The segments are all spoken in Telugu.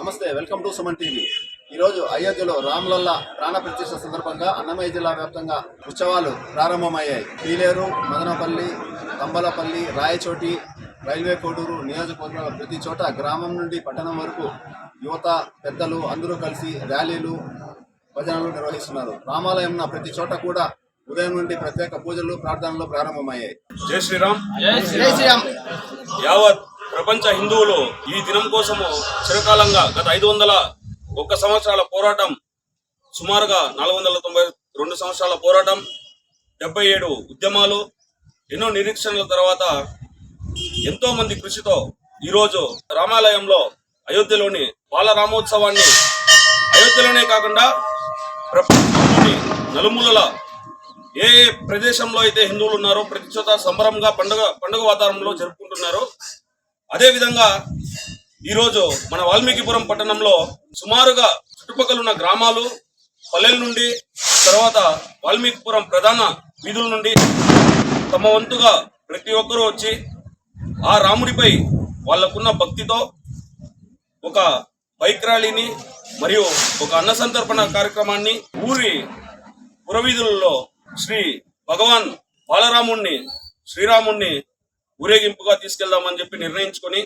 నమస్తే, వెల్కమ్ టు సుమన్ టీవీ. ఈరోజు అయోధ్యలో రామలల్ల ప్రాణ ప్రతిష్ఠ సందర్భంగా అన్నమయ్య జిల్లా వ్యాప్తంగా ఉత్సవాలు ప్రారంభమయ్యాయి. పీలేరు, మదనపల్లి, తంబలపల్లి, రాయచోటి, రైల్వే కోడూరు నియోజకవర్గంలో ప్రతి చోట గ్రామం నుండి పట్టణం వరకు యువత, పెద్దలు అందరూ కలిసి ర్యాలీలు, భజనలు నిర్వహిస్తున్నారు. రామాలయం ప్రతి చోట కూడా ఉదయం నుండి ప్రత్యేక పూజలు, ప్రార్థనలు ప్రారంభమయ్యాయి. జై శ్రీరామ్. జై శ్రీరామ్. యావత్ ప్రపంచ హిందువులు ఈ దినం కోసము చిరకాలంగా గత 501 సంవత్సరాల పోరాటం, సుమారుగా 492 సంవత్సరాల పోరాటం, 77 ఉద్యమాలు, ఎన్నో నిరీక్షణల తర్వాత ఎంతో మంది కృషితో ఈరోజు రామాలయంలో అయోధ్యలోని బాలరామోత్సవాన్ని అయోధ్యలోనే కాకుండా ప్రపంచంలోని నలుమూలల ఏ ప్రదేశంలో అయితే హిందువులు ఉన్నారో ప్రతి చోట సంబరంగా పండుగ వాతావరణంలో జరుపుకుంటున్నారు. అదేవిధంగా ఈరోజు మన వాల్మీకిపురం పట్టణంలో సుమారుగా చుట్టుపక్కల ఉన్న గ్రామాలు, పల్లెల నుండి, తర్వాత వాల్మీకిపురం ప్రధాన వీధుల నుండి తమ వంతుగా ప్రతి ఒక్కరూ వచ్చి ఆ రాముడిపై వాళ్ళకున్న భక్తితో ఒక బైక్ ర్యాలీని మరియు ఒక అన్న సంతర్పణ కార్యక్రమాన్ని ఊరి పురవీధులలో శ్రీ భగవాన్ బాలరాముణ్ణి, శ్రీరాముణ్ణి ఊరేగింపుగా తీసుకెళ్దామని చెప్పి నిర్ణయించుకొని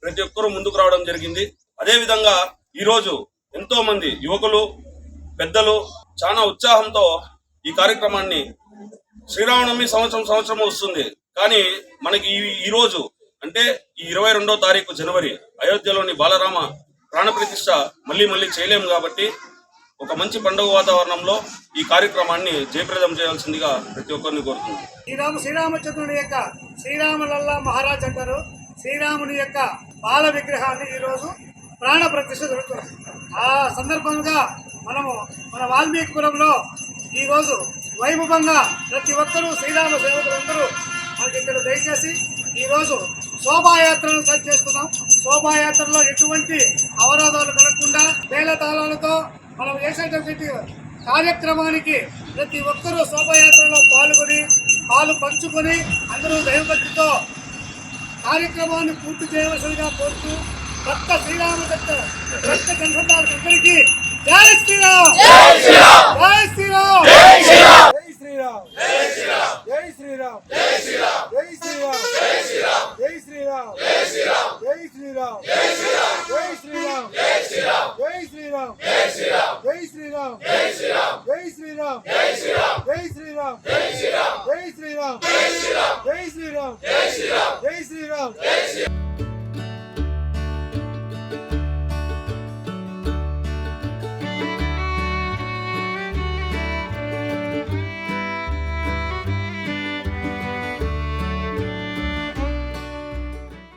ప్రతి ఒక్కరూ ముందుకు రావడం జరిగింది. అదేవిధంగా ఈరోజు ఎంతో మంది యువకులు, పెద్దలు చాలా ఉత్సాహంతో ఈ కార్యక్రమాన్ని, శ్రీరామనవమి సంవత్సరం వస్తుంది, కానీ మనకి ఈ రోజు అంటే ఈ 22వ తారీఖు జనవరి అయోధ్యలోని బాలరామ ప్రాణప్రతిష్ఠ మళ్ళీ చేయలేము కాబట్టి ఒక మంచి పండుగ వాతావరణంలో ఈ కార్యక్రమాన్ని జయప్రదం చేయాల్సిందిగా ప్రతి ఒక్కరిని కోరుతున్నాను. శ్రీరామచంద్రుని యొక్క శ్రీరామలల్లా మహారాజ్ అంటారు. శ్రీరాముని యొక్క బాల విగ్రహాన్ని ఈరోజు ప్రాణ ప్రతిష్ఠ జరుగుతుంది. ఆ సందర్భంగా మన వాల్మీకిపురంలో ఈరోజు వైభవంగా ప్రతి ఒక్కరూ శ్రీరామ సేవకులందరూ మనకి ఇక్కడ దయచేసి ఈరోజు శోభాయాత్రను సెట్ చేస్తున్నాం. శోభాయాత్రలో ఎటువంటి అవరోధాలు కలగకుండా మేళతాళాలతో మనం చేసేటటువంటి కార్యక్రమానికి ప్రతి ఒక్కరూ శోభాయాత్రలో పాలు పంచుకొని అందరూ దైవభక్తితో కార్యక్రమాన్ని పూర్తి చేయవలసిందిగా కోరుతూ భక్త శ్రీరామ భక్త జనసంతాలకు అందరికీ జై శ్రీరామ్.